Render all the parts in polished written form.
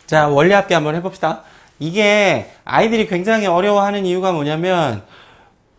자, 원리합계 한번 해봅시다. 이게 아이들이 굉장히 어려워하는 이유가 뭐냐면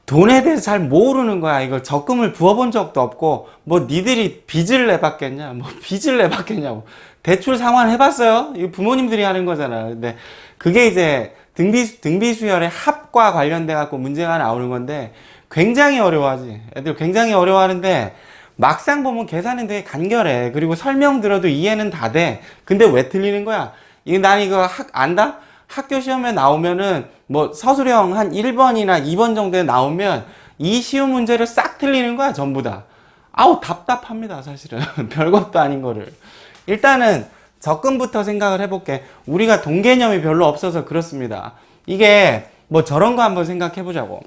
돈에 대해서 잘 모르는 거야. 이걸 적금을 부어본 적도 없고 뭐 니들이 빚을 내봤겠냐, 뭐 빚을 내봤겠냐고. 대출 상환 해봤어요? 이거 부모님들이 하는 거잖아. 근데 그게 이제 등비수열의 합과 관련돼 갖고 문제가 나오는 건데 굉장히 어려워하지. 애들 굉장히 어려워하는데 막상 보면 계산은 되게 간결해. 그리고 설명 들어도 이해는 다 돼. 근데 왜 틀리는 거야? 난 이거 안다? 학교 시험에 나오면은 뭐 서술형 한 1번이나 2번 정도에 나오면 이 쉬운 문제를 싹 틀리는 거야, 전부 다. 아우, 답답합니다, 사실은. 별것도 아닌 거를. 일단은 접근부터 생각을 해볼게. 우리가 돈 개념이 별로 없어서 그렇습니다. 이게 뭐 저런 거 한번 생각해 보자고.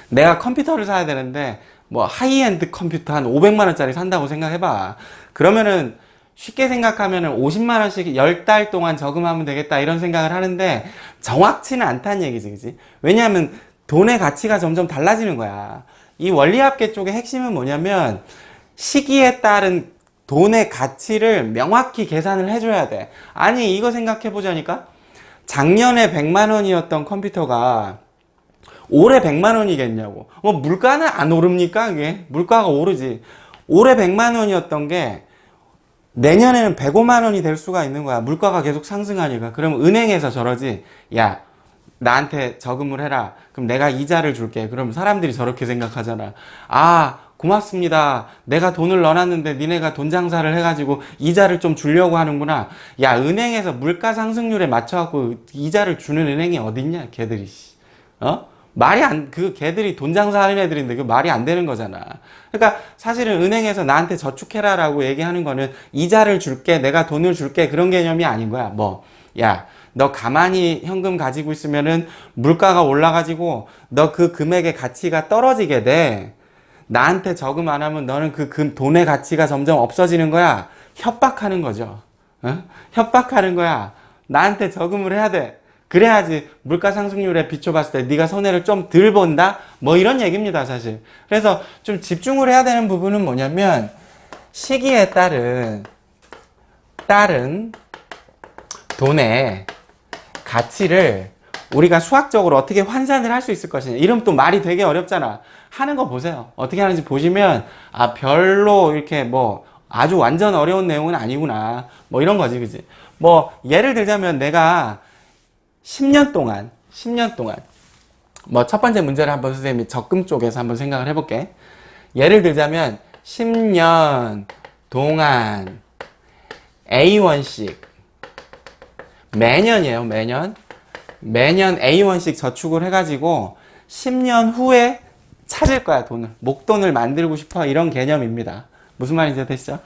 내가 컴퓨터를 사야 되는데 뭐 하이엔드 컴퓨터 한 500만 원짜리 산다고 생각해봐. 그러면은 쉽게 생각하면은 50만 원씩 10달 동안 저금하면 되겠다 이런 생각을 하는데 정확치는 않다는 얘기지, 그지? 왜냐하면 돈의 가치가 점점 달라지는 거야. 이 원리합계 쪽의 핵심은 뭐냐면 시기에 따른 돈의 가치를 명확히 계산을 해줘야 돼. 아니, 이거 생각해 보자니까. 작년에 100만 원이었던 컴퓨터가 올해 100만 원이겠냐고. 물가는 안 오릅니까? 이게 물가가 오르지. 올해 100만 원이었던 게 내년에는 105만 원이 될 수가 있는 거야. 물가가 계속 상승하니까. 그럼 은행에서 저러지. 야, 나한테 저금을 해라. 그럼 내가 이자를 줄게. 그럼 사람들이 저렇게 생각하잖아. 아, 고맙습니다. 내가 돈을 넣어놨는데 니네가 돈 장사를 해가지고 이자를 좀 주려고 하는구나. 야, 은행에서 물가 상승률에 맞춰갖고 이자를 주는 은행이 어딨냐, 걔들이. 걔들이 돈 장사하는 애들인데 그 말이 안 되는 거잖아. 그러니까 사실은 은행에서 나한테 저축해라라고 얘기하는 거는 이자를 줄게, 내가 돈을 줄게 그런 개념이 아닌 거야. 야, 너 가만히 현금 가지고 있으면은 물가가 올라가지고 너 그 금액의 가치가 떨어지게 돼. 나한테 저금 안 하면 너는 그 돈의 가치가 점점 없어지는 거야. 협박하는 거죠. 협박하는 거야. 나한테 저금을 해야 돼. 그래야지 물가 상승률에 비춰봤을 때 네가 손해를 좀 덜 본다? 뭐 이런 얘기입니다, 사실. 그래서 좀 집중을 해야 되는 부분은 뭐냐면 시기에 따른 돈의 가치를 우리가 수학적으로 어떻게 환산을 할 수 있을 것이냐. 이러면 또 말이 되게 어렵잖아. 하는 거 보세요. 어떻게 하는지 보시면 아, 별로 이렇게 뭐 아주 완전 어려운 내용은 아니구나. 뭐 이런 거지, 그지? 뭐 예를 들자면 내가 10년 동안 뭐 첫 번째 문제를 한번 선생님이 적금 쪽에서 한번 생각을 해볼게. 예를 들자면 10년 동안 A1씩 매년이에요. 매년 A1씩 저축을 해가지고 10년 후에 찾을 거야, 돈을. 목돈을 만들고 싶어. 이런 개념입니다. 무슨 말인지 되시죠?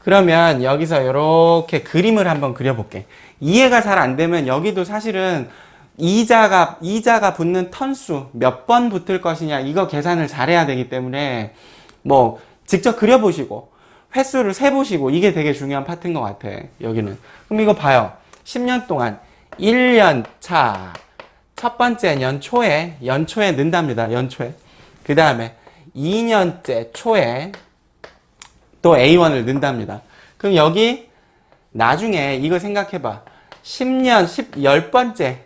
그러면 여기서 이렇게 그림을 한번 그려볼게. 이해가 잘 안 되면 여기도 사실은 이자가 붙는 턴수 몇 번 붙을 것이냐 이거 계산을 잘해야 되기 때문에 뭐 직접 그려보시고 횟수를 세보시고 이게 되게 중요한 파트인 것 같아. 여기는. 그럼 이거 봐요. 10년 동안 1년 차 첫 번째 연초에 넣는답니다. 연초에. 그 다음에 2년째 초에 또 A1을 넣는답니다. 그럼 여기 나중에 이거 생각해봐. 10년째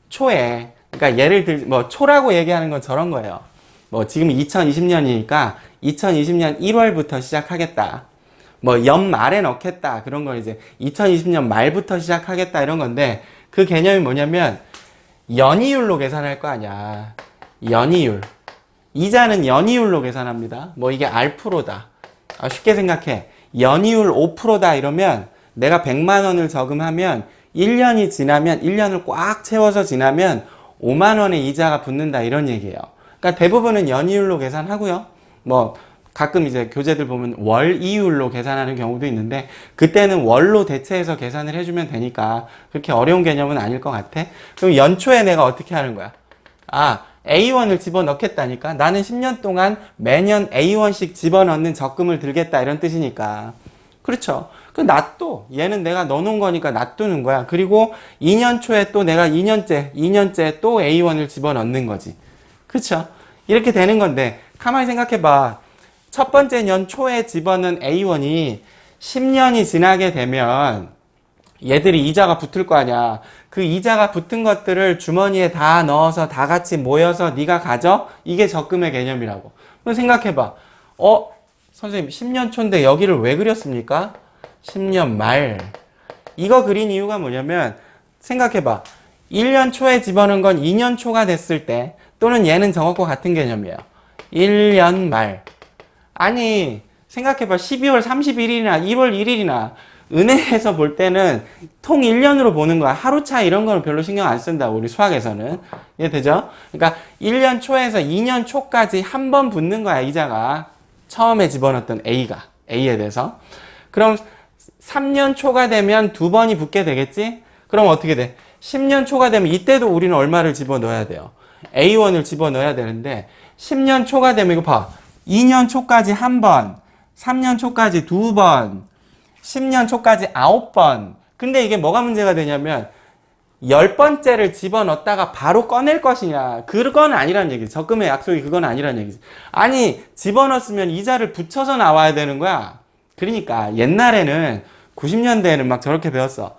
초에, 그러니까 예를 뭐 초라고 얘기하는 건 저런 거예요. 뭐 지금 2020년이니까 2020년 1월부터 시작하겠다. 뭐 연말에 넣겠다. 그런 건 이제 2020년 말부터 시작하겠다 이런 건데 그 개념이 뭐냐면 연이율로 계산할 거 아니야. 연이율. 이자는 연이율로 계산합니다. 뭐 이게 R프로다. 쉽게 생각해. 연이율 5%다 이러면 내가 100만 원을 저금하면 1년이 지나면 1년을 꽉 채워서 지나면 5만 원의 이자가 붙는다 이런 얘기예요. 그러니까 대부분은 연이율로 계산하고요. 뭐 가끔 이제 교재들 보면 월이율로 계산하는 경우도 있는데 그때는 월로 대체해서 계산을 해주면 되니까 그렇게 어려운 개념은 아닐 것 같아. 그럼 연초에 내가 어떻게 하는 거야? A1을 집어넣겠다니까. 나는 10년 동안 매년 A1씩 집어넣는 적금을 들겠다 이런 뜻이니까. 그렇죠. 그 놔둬. 얘는 내가 넣어놓은 거니까 놔두는 거야. 그리고 2년 초에 또 내가 2년째 또 A1을 집어넣는 거지. 그렇죠. 이렇게 되는 건데 가만히 생각해봐. 첫 번째 년 초에 집어넣은 A1이 10년이 지나게 되면 얘들이 이자가 붙을 거 아니야. 그 이자가 붙은 것들을 주머니에 다 넣어서 다 같이 모여서 네가 가져? 이게 적금의 개념이라고. 그럼 생각해봐. 선생님 10년 초인데 여기를 왜 그렸습니까? 10년 말. 이거 그린 이유가 뭐냐면 생각해봐. 1년 초에 집어넣은 건 2년 초가 됐을 때 또는 얘는 저것과 같은 개념이에요. 1년 말. 아니 생각해봐. 12월 31일이나 1월 1일이나 은행에서 볼 때는 통 1년으로 보는 거야. 하루 차 이런 거는 별로 신경 안 쓴다. 우리 수학에서는. 이해되죠? 그러니까 1년 초에서 2년 초까지 한 번 붙는 거야. 이자가. 처음에 집어넣었던 A에 대해서. 그럼 3년 초가 되면 두 번이 붙게 되겠지? 그럼 어떻게 돼? 10년 초가 되면 이때도 우리는 얼마를 집어넣어야 돼요? A1을 집어넣어야 되는데 10년 초가 되면 이거 봐. 2년 초까지 한 번, 3년 초까지 두 번, 10년 초까지 9번. 근데 이게 뭐가 문제가 되냐면 10번째를 집어넣었다가 바로 꺼낼 것이냐. 그건 아니란 얘기지. 적금의 약속이 그건 아니란 얘기지. 아니 집어넣었으면 이자를 붙여서 나와야 되는 거야. 그러니까 옛날에는 90년대에는 막 저렇게 배웠어.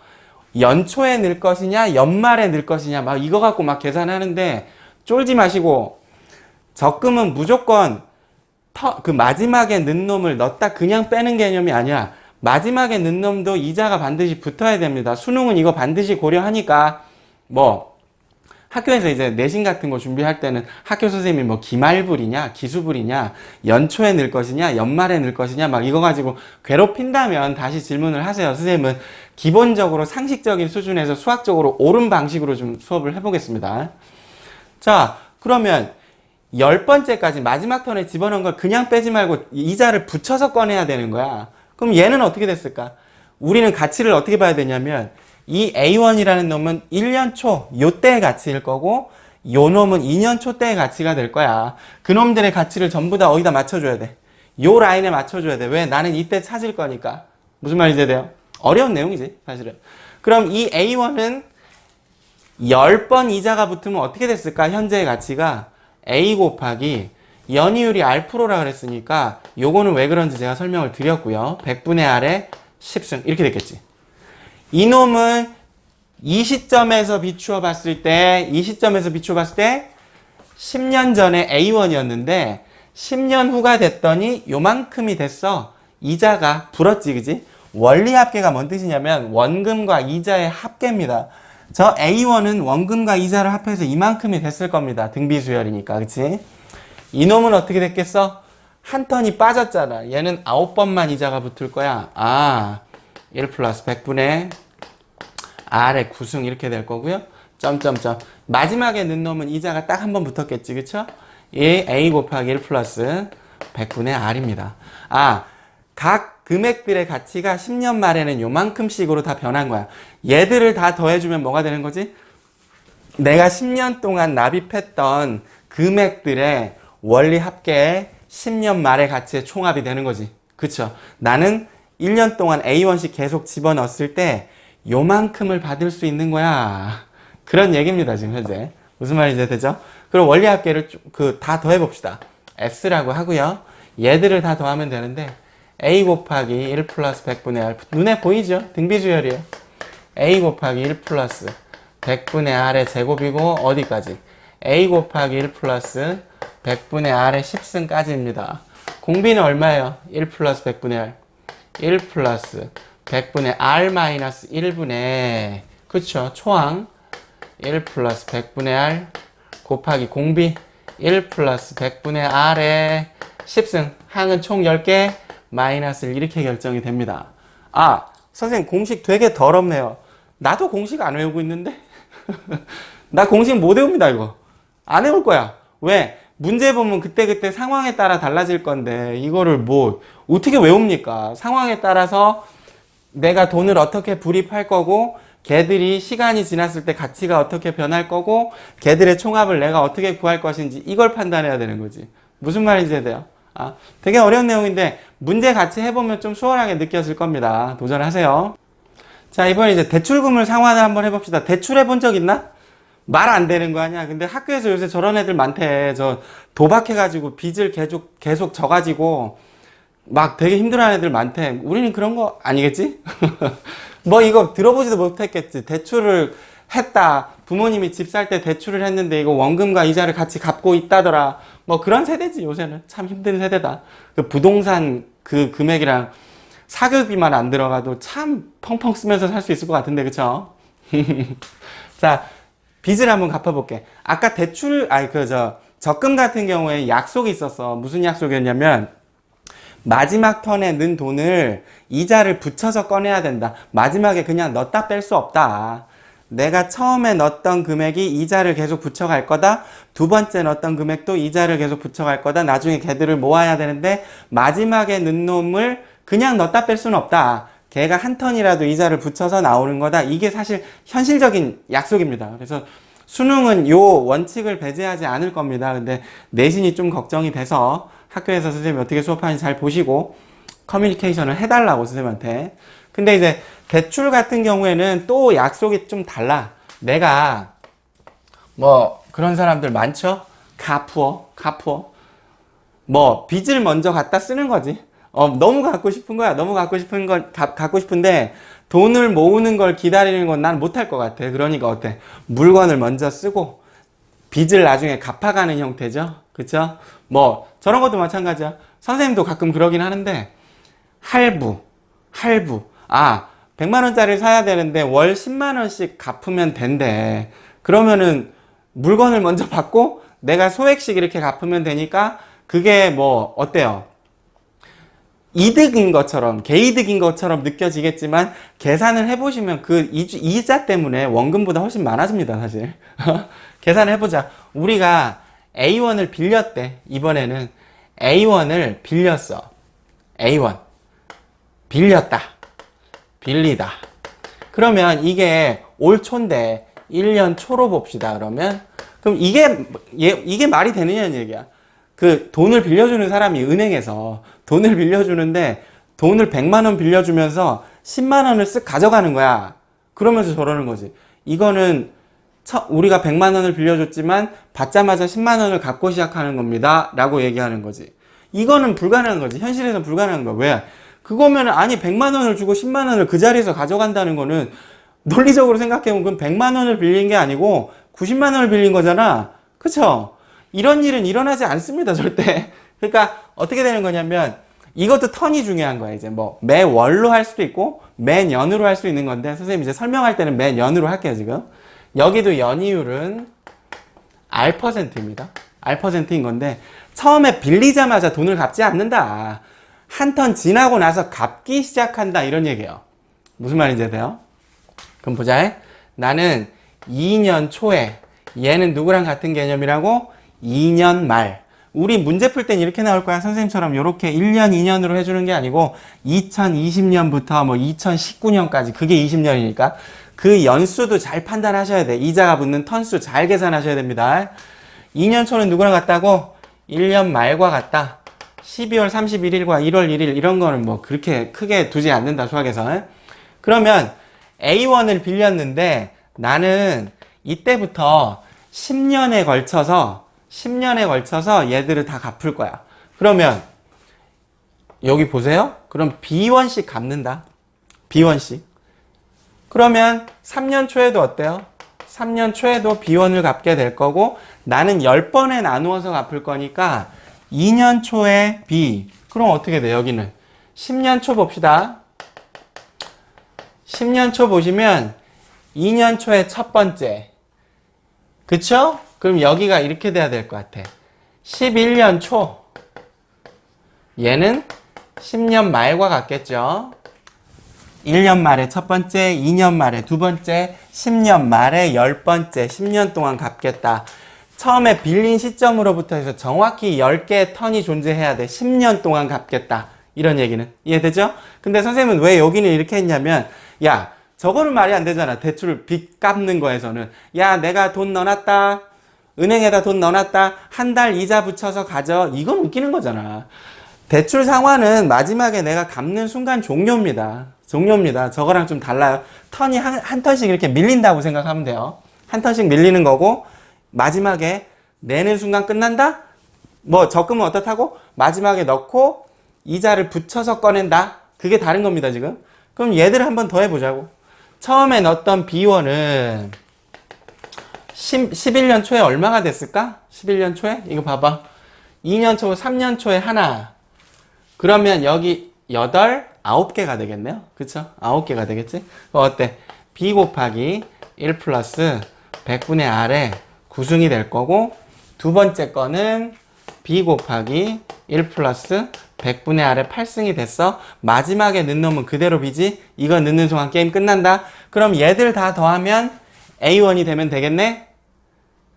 연초에 넣을 것이냐 연말에 넣을 것이냐 막 이거 갖고 막 계산하는데 쫄지 마시고 적금은 무조건 그 마지막에 넣은 놈을 넣었다 그냥 빼는 개념이 아니야. 마지막에 넣은 놈도 이자가 반드시 붙어야 됩니다. 수능은 이거 반드시 고려하니까 뭐 학교에서 이제 내신 같은 거 준비할 때는 학교 선생님이 뭐 기말불이냐 기수불이냐 연초에 넣을 것이냐 연말에 넣을 것이냐 막 이거 가지고 괴롭힌다면 다시 질문을 하세요. 선생님은 기본적으로 상식적인 수준에서 수학적으로 옳은 방식으로 좀 수업을 해보겠습니다. 자 그러면 10번째까지 마지막 턴에 집어넣은 걸 그냥 빼지 말고 이자를 붙여서 꺼내야 되는 거야. 그럼 얘는 어떻게 됐을까? 우리는 가치를 어떻게 봐야 되냐면 이 A1이라는 놈은 1년 초 요때의 가치일 거고 요 놈은 2년 초 때의 가치가 될 거야. 그 놈들의 가치를 전부 다 어디다 맞춰줘야 돼. 요 라인에 맞춰줘야 돼. 왜? 나는 이때 찾을 거니까. 무슨 말인지 돼요? 어려운 내용이지 사실은. 그럼 이 A1은 10번 이자가 붙으면 어떻게 됐을까? 현재의 가치가 A 곱하기 연이율이 R'라 그랬으니까 요거는 왜 그런지 제가 설명을 드렸고요. 100분의 R에 10승 이렇게 됐겠지. 이놈은 이 시점에서 비추어 봤을 때 10년 전에 A1이었는데 10년 후가 됐더니 요만큼이 됐어. 이자가 불었지 그지? 원리 합계가 뭔 뜻이냐면 원금과 이자의 합계입니다. 저 A1은 원금과 이자를 합해서 이만큼이 됐을 겁니다. 등비수열이니까 그치? 이놈은 어떻게 됐겠어? 한 턴이 빠졌잖아. 얘는 9번만 이자가 붙을 거야. 1 플러스 100분의 R의 9승 이렇게 될 거고요. 점점점. 마지막에 넣은 놈은 이자가 딱 한 번 붙었겠지. 그쵸? 이 A 곱하기 1 플러스 100분의 R입니다. 각 금액들의 가치가 10년 말에는 요만큼씩으로 다 변한 거야. 얘들을 다 더해주면 뭐가 되는 거지? 내가 10년 동안 납입했던 금액들의 원리 합계의 10년 말의 가치의 총합이 되는 거지. 그쵸? 나는 1년 동안 A1씩 계속 집어넣었을 때 요만큼을 받을 수 있는 거야. 그런 얘기입니다, 지금 현재. 무슨 말인지 되죠? 그럼 원리 합계를 다 더해봅시다. S라고 하고요. 얘들을 다 더하면 되는데 A 곱하기 1 플러스 100분의 R. 눈에 보이죠? 등비수열이에요. A 곱하기 1 플러스 100분의 R의 제곱이고 어디까지? A 곱하기 1 플러스 100분의 R의 10승까지입니다. 공비는 얼마예요? 1 플러스 100분의 R. 1 플러스 100분의 R 마이너스 1분의 그쵸? 초항 1 플러스 100분의 R 곱하기 공비 1 플러스 100분의 R의 10승 항은 총 10개 마이너스를 이렇게 결정이 됩니다. 선생님 공식 되게 더럽네요. 나도 공식 안 외우고 있는데? 나 공식 못 외웁니다 이거. 안 외울 거야. 왜? 문제 보면 그때그때 상황에 따라 달라질 건데 이거를 뭐 어떻게 외웁니까? 상황에 따라서 내가 돈을 어떻게 불입할 거고 걔들이 시간이 지났을 때 가치가 어떻게 변할 거고 걔들의 총합을 내가 어떻게 구할 것인지 이걸 판단해야 되는 거지. 무슨 말인지 돼요? 되게 어려운 내용인데 문제 같이 해보면 좀 수월하게 느껴질 겁니다. 도전하세요. 자, 이번에 이제 대출금을 상환을 한번 해봅시다. 대출해 본 적 있나? 말 안 되는 거 아니야? 근데 학교에서 요새 저런 애들 많대. 저 도박해가지고 빚을 계속 져가지고 막 되게 힘들어하는 애들 많대. 우리는 그런 거 아니겠지? 뭐 이거 들어보지도 못했겠지. 대출을 했다. 부모님이 집 살 때 대출을 했는데 이거 원금과 이자를 같이 갚고 있다더라. 뭐 그런 세대지 요새는. 참 힘든 세대다. 그 부동산 그 금액이랑 사교육비만 안 들어가도 참 펑펑 쓰면서 살 수 있을 것 같은데 그쵸? 자, 빚을 한번 갚아볼게. 아까 적금 같은 경우에 약속이 있었어. 무슨 약속이었냐면 마지막 턴에 넣은 돈을 이자를 붙여서 꺼내야 된다. 마지막에 그냥 넣었다 뺄 수 없다. 내가 처음에 넣었던 금액이 이자를 계속 붙여갈 거다. 두 번째 넣었던 금액도 이자를 계속 붙여갈 거다. 나중에 걔들을 모아야 되는데 마지막에 넣은 놈을 그냥 넣었다 뺄 수는 없다. 걔가 한 턴이라도 이자를 붙여서 나오는 거다. 이게 사실 현실적인 약속입니다. 그래서 수능은 요 원칙을 배제하지 않을 겁니다. 근데 내신이 좀 걱정이 돼서 학교에서 선생님이 어떻게 수업하는지 잘 보시고 커뮤니케이션을 해달라고 선생님한테. 근데 이제 대출 같은 경우에는 또 약속이 좀 달라. 내가 뭐 그런 사람들 많죠? 가푸어. 뭐 빚을 먼저 갖다 쓰는 거지. 너무 갖고 싶은 거야. 너무 갖고 싶은 건 갖고 싶은데 돈을 모으는 걸 기다리는 건 난 못할 것 같아. 그러니까 어때? 물건을 먼저 쓰고 빚을 나중에 갚아가는 형태죠. 그쵸? 뭐 저런 것도 마찬가지야. 선생님도 가끔 그러긴 하는데 할부. 100만 원짜리를 사야 되는데 월 10만 원씩 갚으면 된대. 그러면은 물건을 먼저 받고 내가 소액씩 이렇게 갚으면 되니까 그게 뭐 어때요? 이득인 것처럼, 개이득인 것처럼 느껴지겠지만 계산을 해보시면 그 이자 때문에 원금보다 훨씬 많아집니다, 사실. 계산을 해보자. 우리가 A1을 빌렸대. 이번에는 A1을 빌렸어. A1. 빌렸다. 빌리다. 그러면 이게 올 초인데 1년 초로 봅시다. 그러면 그럼 이게 말이 되느냐는 얘기야. 그 돈을 빌려주는 사람이 은행에서 돈을 빌려주는데 돈을 100만 원 빌려주면서 10만 원을 쓱 가져가는 거야. 그러면서 저러는 거지. 이거는 우리가 100만 원을 빌려줬지만 받자마자 10만 원을 갚고 시작하는 겁니다. 라고 얘기하는 거지. 이거는 불가능한 거지. 현실에서는 불가능한 거야. 왜? 그거면 아니 100만 원을 주고 10만 원을 그 자리에서 가져간다는 거는 논리적으로 생각해보면 그럼 100만 원을 빌린 게 아니고 90만 원을 빌린 거잖아. 그쵸? 이런 일은 일어나지 않습니다. 절대. 그러니까 어떻게 되는 거냐면 이것도 턴이 중요한 거야. 이제 뭐 매월로 할 수도 있고 매년으로 할 수 있는 건데 선생님 이제 설명할 때는 매년으로 할게요. 지금 여기도 연이율은 R%입니다. R%인 건데 처음에 빌리자마자 돈을 갚지 않는다. 한 턴 지나고 나서 갚기 시작한다. 이런 얘기예요. 무슨 말인지 아세요? 그럼 보자. 나는 2년 초에 얘는 누구랑 같은 개념이라고? 2년 말. 우리 문제 풀 땐 이렇게 나올 거야. 선생님처럼 이렇게 1년, 2년으로 해주는 게 아니고 2020년부터 뭐 2019년까지 그게 20년이니까 그 연수도 잘 판단하셔야 돼. 이자가 붙는 턴수 잘 계산하셔야 됩니다. 2년 초는 누구랑 같다고? 1년 말과 같다. 12월 31일과 1월 1일 이런 거는 뭐 그렇게 크게 두지 않는다. 수학에서. 그러면 A1을 빌렸는데 나는 이때부터 10년에 걸쳐서 얘들을 다 갚을 거야. 그러면 여기 보세요. 그럼 B1씩 갚는다. B1씩. 그러면 3년 초에도 어때요? 3년 초에도 B1을 갚게 될 거고 나는 10번에 나누어서 갚을 거니까 2년 초에 B. 그럼 어떻게 돼? 여기는 10년 초 봅시다. 10년 초 보시면 2년 초에 첫 번째. 그쵸? 그럼 여기가 이렇게 돼야 될 것 같아. 11년 초. 얘는 10년 말과 같겠죠? 1년 말에 첫 번째, 2년 말에 두 번째, 10년 말에 10번째, 10년 동안 갚겠다. 처음에 빌린 시점으로부터 해서 정확히 10개의 턴이 존재해야 돼. 10년 동안 갚겠다. 이런 얘기는. 이해되죠? 근데 선생님은 왜 여기는 이렇게 했냐면, 야, 저거는 말이 안 되잖아. 대출 빚 갚는 거에서는. 야, 내가 돈 넣어놨다. 은행에다 돈 넣어놨다. 한 달 이자 붙여서 가져. 이건 웃기는 거잖아. 대출 상환은 마지막에 내가 갚는 순간 종료입니다. 저거랑 좀 달라요. 턴이 한 턴씩 이렇게 밀린다고 생각하면 돼요. 한 턴씩 밀리는 거고, 마지막에 내는 순간 끝난다? 뭐 적금은 어떻다고? 마지막에 넣고 이자를 붙여서 꺼낸다? 그게 다른 겁니다, 지금. 그럼 얘들을 한번 더 해보자고. 처음에 넣었던 B1은 11년 초에 얼마가 됐을까? 11년 초에? 이거 봐봐. 2년 초, 3년 초에 하나. 그러면 여기 9개가 되겠네요. 그쵸? 9개가 되겠지? 어때? B 곱하기 1 플러스 100분의 R에 구승이 될 거고, 두 번째 거는 B 곱하기 1 플러스 100분의 R에 8승이 됐어. 마지막에 넣는 놈은 그대로 B지? 이거 넣는 순간 게임 끝난다? 그럼 얘들 다 더하면 A1이 되면 되겠네?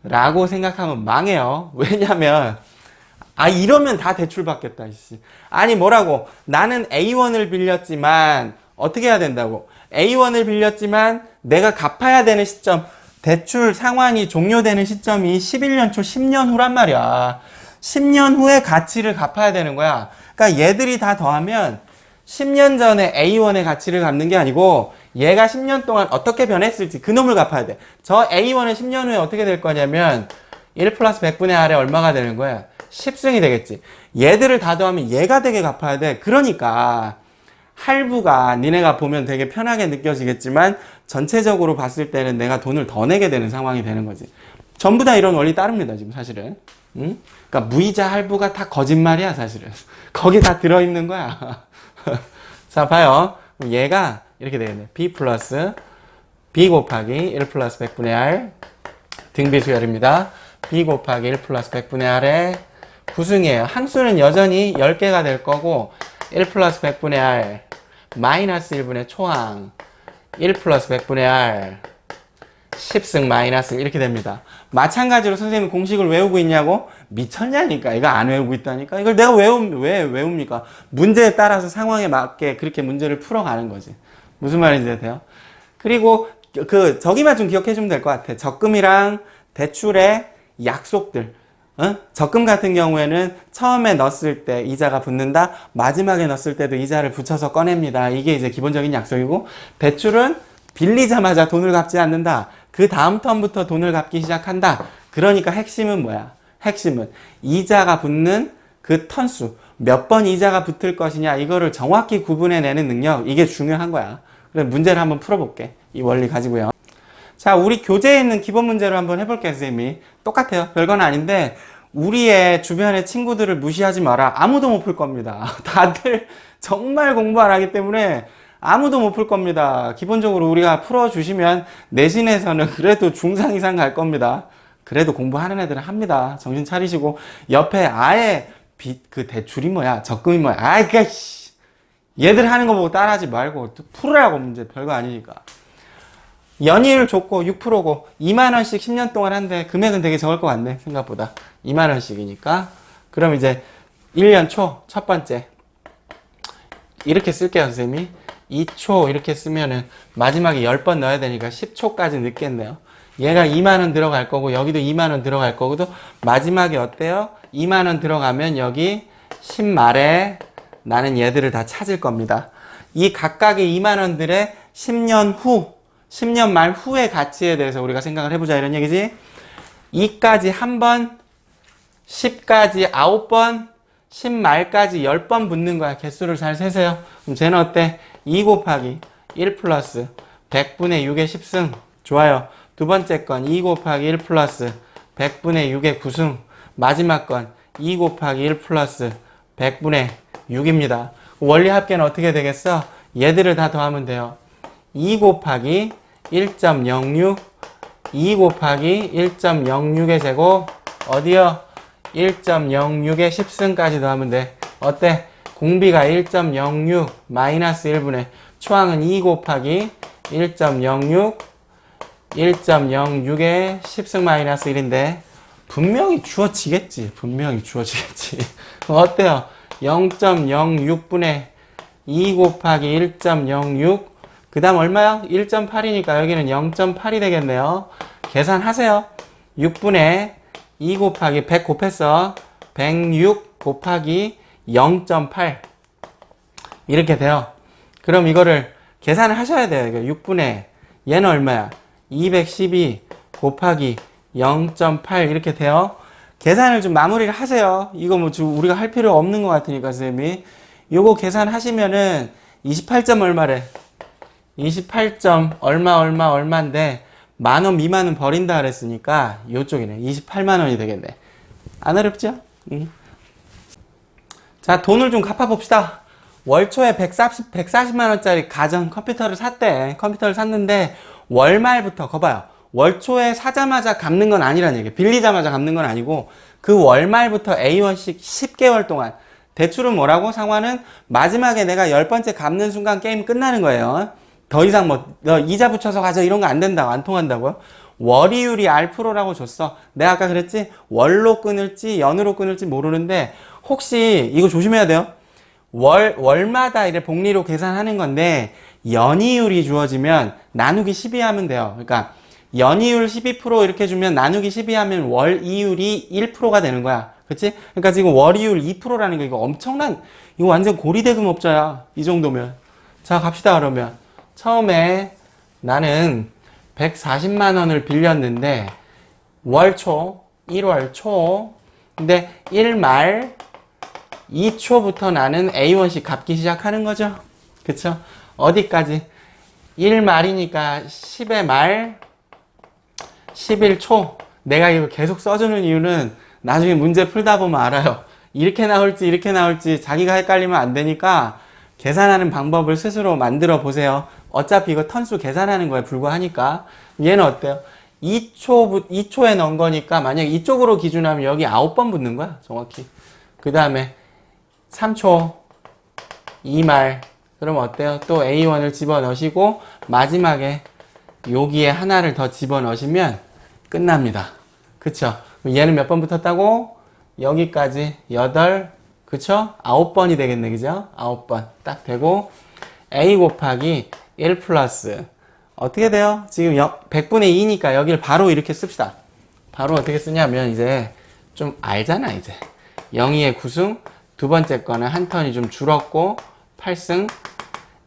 라고 생각하면 망해요. 왜냐면 이러면 다 대출 받겠다. 아니 뭐라고? 나는 A1을 빌렸지만 어떻게 해야 된다고? A1을 빌렸지만 내가 갚아야 되는 시점, 대출 상환이 종료되는 시점이 11년 초 10년 후란 말이야. 10년 후에 가치를 갚아야 되는 거야. 그러니까 얘들이 다 더하면 10년 전에 A1의 가치를 갚는 게 아니고 얘가 10년 동안 어떻게 변했을지 그 놈을 갚아야 돼. 저 A1은 10년 후에 어떻게 될 거냐면 1 플러스 100분의 R에 얼마가 되는 거야? 10승이 되겠지. 얘들을 다 더하면 얘가 되게 갚아야 돼. 그러니까 할부가 니네가 보면 되게 편하게 느껴지겠지만 전체적으로 봤을 때는 내가 돈을 더 내게 되는 상황이 되는 거지. 전부 다 이런 원리 따릅니다, 지금 사실은. 응? 그러니까 무이자 할부가 다 거짓말이야, 사실은. 거기 다 들어있는 거야. 자, 봐요. 얘가 이렇게 되겠네. B 플러스 B 곱하기 1 플러스 100분의 R 등비수열입니다. B 곱하기 1 플러스 100분의 R의 구승이에요. 항수는 여전히 10개가 될 거고 1 플러스 100분의 R 마이너스 1분의 초항 1 플러스 100분의 R 10승 마이너스 이렇게 됩니다. 마찬가지로 선생님 공식을 외우고 있냐고? 미쳤냐니까. 이거 안 외우고 있다니까. 이걸 내가 왜 외웁니까? 문제에 따라서 상황에 맞게 그렇게 문제를 풀어가는 거지. 무슨 말인지 돼요? 그리고 저기만 좀 기억해 주면 될 것 같아. 적금이랑 대출의 약속들. 적금 같은 경우에는 처음에 넣었을 때 이자가 붙는다. 마지막에 넣었을 때도 이자를 붙여서 꺼냅니다. 이게 이제 기본적인 약속이고, 대출은 빌리자마자 돈을 갚지 않는다. 그 다음 턴부터 돈을 갚기 시작한다. 그러니까 핵심은 뭐야? 핵심은 이자가 붙는 그 턴수, 몇 번 이자가 붙을 것이냐, 이거를 정확히 구분해내는 능력, 이게 중요한 거야. 그래서 문제를 한번 풀어볼게. 이 원리 가지고요. 자, 우리 교재에 있는 기본 문제로 한번 해볼게요, 선생님이. 똑같아요. 별건 아닌데 우리의 주변의 친구들을 무시하지 마라. 아무도 못 풀 겁니다. 다들 정말 공부 안 하기 때문에 아무도 못 풀 겁니다. 기본적으로 우리가 풀어주시면 내신에서는 그래도 중상 이상 갈 겁니다. 그래도 공부하는 애들은 합니다. 정신 차리시고 옆에 아예 그 대출이 뭐야, 적금이 뭐야, 얘들 하는 거 보고 따라하지 말고 풀으라고. 문제 별거 아니니까. 연이율 좋고 6%고 2만원씩 10년 동안 한대. 금액은 되게 적을 것 같네, 생각보다. 2만원씩이니까. 그럼 이제 1년 초 첫 번째 이렇게 쓸게요, 선생님이. 2초 이렇게 쓰면은 마지막에 10번 넣어야 되니까 10초까지 넣겠네요. 얘가 2만원 들어갈 거고 여기도 2만원 들어갈 거고도 마지막에 어때요? 2만원 들어가면 여기 10말에 나는 얘들을 다 찾을 겁니다. 이 각각의 2만원들의 10년 후, 10년 말 후의 가치에 대해서 우리가 생각을 해보자, 이런 얘기지. 2까지 한 번, 10까지 9번, 10말까지 10번 붙는 거야. 개수를 잘 세세요. 그럼 쟤는 어때? 2 곱하기 1 플러스 100분의 6의 10승. 좋아요. 두 번째 건 2 곱하기 1 플러스 100분의 6의 9승. 마지막 건 2 곱하기 1 플러스 100분의 6입니다. 원리 합계는 어떻게 되겠어? 얘들을 다 더하면 돼요. 2 곱하기 1.06, 2 곱하기 1.06의 제곱, 어디요? 1.06의 10승까지 더하면 돼. 어때? 공비가 1.06 마이너스 1분의 초항은 2 곱하기 1.06, 1.06의 10승 마이너스 1인데 분명히 주어지겠지. 분명히 주어지겠지. 어때요? 0.06분의 2 곱하기 1.06, 그 다음 얼마요? 1.8이니까 여기는 0.8이 되겠네요. 계산하세요. 6분의 2 곱하기 100 곱했어. 106 곱하기 0.8 이렇게 돼요. 그럼 이거를 계산을 하셔야 돼요. 이거 6분의 얘는 얼마야? 212 곱하기 0.8 이렇게 돼요. 계산을 좀 마무리를 하세요. 이거 뭐 우리가 할 필요 없는 것 같으니까 선생님이. 요거 계산하시면은 28점 얼마래? 28점 얼마인데 10,000원 미만은 버린다 그랬으니까 요쪽이네. 28만 원이 되겠네. 안 어렵죠? 자, 돈을 좀 갚아봅시다. 월초에 140만 원짜리 가전 컴퓨터를 샀대. 컴퓨터를 샀는데 월말부터 거봐요. 월초에 사자마자 갚는 건 아니란 얘기예요. 빌리자마자 갚는 건 아니고 그 월말부터 A1씩 10개월 동안 대출은 뭐라고? 상환은 마지막에 내가 10번째 갚는 순간 게임 끝나는 거예요. 더 이상 너 이자 붙여서 가져 이런 거 안 된다고, 안 통한다고요? 월이율이 R%라고 줬어. 내가 아까 그랬지? 월로 끊을지 연으로 끊을지 모르는데 혹시 이거 조심해야 돼요. 월마다 이래 복리로 계산하는 건데 연이율이 주어지면 나누기 12 하면 돼요. 그러니까 연이율 12% 이렇게 주면 나누기 12 하면 월이율이 1%가 되는 거야. 그치? 그러니까 지금 월이율 2%라는 거 이거 엄청난, 이거 완전 고리대금업자야. 이 정도면. 자, 갑시다 그러면. 처음에 나는 140만 원을 빌렸는데 월초 1월 초 근데 1말 2초부터 나는 A1씩 갚기 시작하는 거죠. 그쵸? 어디까지? 1말이니까 10의 말 11 초. 내가 이거 계속 써주는 이유는 나중에 문제 풀다 보면 알아요. 이렇게 나올지 자기가 헷갈리면 안 되니까 계산하는 방법을 스스로 만들어 보세요. 어차피 이거 턴수 계산하는 거에 불과하니까. 얘는 어때요? 2초에 넣은 거니까 만약 이쪽으로 기준하면 여기 9번 붙는 거야. 정확히. 그 다음에 3초 2말. 그럼 어때요? 또 A1을 집어넣으시고 마지막에 여기에 하나를 더 집어넣으시면 끝납니다. 그쵸? 얘는 몇 번 붙었다고? 여기까지 8, 그쵸? 9번이 되겠네. 그죠? 9번 딱 되고 A 곱하기 1 플러스 어떻게 돼요? 지금 100분의 2니까 여기를 바로 이렇게 씁시다. 바로 어떻게 쓰냐면 이제 좀 알잖아. 이제 0, 2의 9승 두 번째 거는 한 턴이 좀 줄었고 8승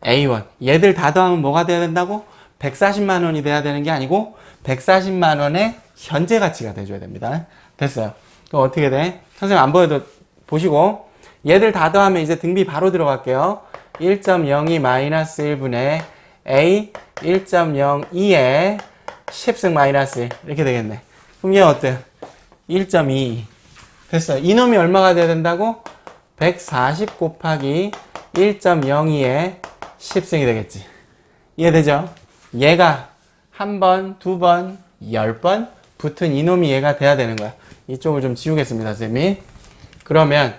A1 얘들 다 더하면 뭐가 돼야 된다고? 140만 원이 돼야 되는 게 아니고 140만 원의 현재 가치가 돼줘야 됩니다. 됐어요. 그럼 어떻게 돼? 선생님 안 보여도 보시고 얘들 다 더하면 이제 등비 바로 들어갈게요. 1.02 마이너스 1분의 A 1.02에 10승 마이너스 1 이렇게 되겠네. 그럼 얘 어때요? 1.2 됐어요. 이놈이 얼마가 돼야 된다고? 140 곱하기 1.02에 10승이 되겠지. 이해되죠? 얘가 한 번, 두 번, 10번 붙은 이놈이 얘가 돼야 되는 거야. 이쪽을 좀 지우겠습니다, 쌤이. 그러면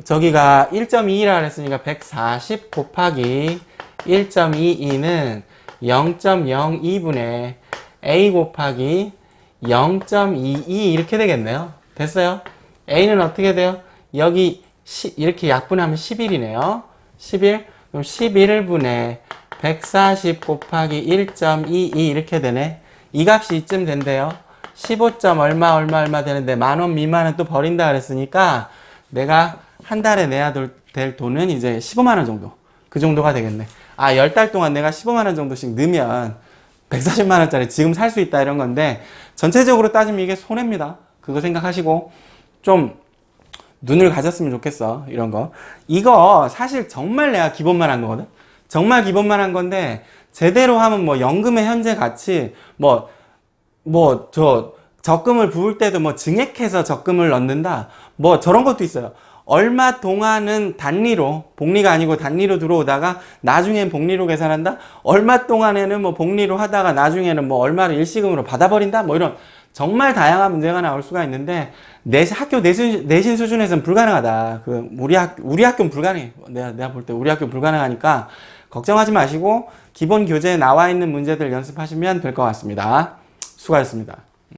저기가 1.22라 그랬으니까 140 곱하기 1.22는 0.02분의 A 곱하기 0.22 이렇게 되겠네요. 됐어요? A는 어떻게 돼요? 여기 이렇게 약분하면 11이네요. 11. 그럼 11분의 140 곱하기 1.22 이렇게 되네. 이 값이 이쯤 된대요. 15점 얼마 되는데 10,000원 미만은 또 버린다 그랬으니까 내가 한 달에 내야 될 돈은 이제 15만 원 정도. 그 정도가 되겠네. 아, 10달 동안 내가 15만 원 정도씩 넣으면 140만 원짜리 지금 살 수 있다 이런 건데 전체적으로 따지면 이게 손해입니다. 그거 생각하시고 좀 눈을 가졌으면 좋겠어. 이런 거. 이거 사실 정말 내가 기본만 한 거거든. 정말 기본만 한 건데 제대로 하면 뭐 연금의 현재 가치 적금을 부을 때도 뭐 증액해서 적금을 넣는다. 뭐 저런 것도 있어요. 얼마 동안은 단리로, 복리가 아니고 단리로 들어오다가 나중엔 복리로 계산한다. 얼마 동안에는 뭐 복리로 하다가 나중에는 뭐 얼마를 일시금으로 받아버린다. 뭐 이런 정말 다양한 문제가 나올 수가 있는데 학교 내신 수준에서는 불가능하다. 우리 학교는 불가능해. 내가 볼 때 우리 학교는 불가능하니까 걱정하지 마시고 기본 교재에 나와 있는 문제들 연습하시면 될 것 같습니다. 수고하셨습니다.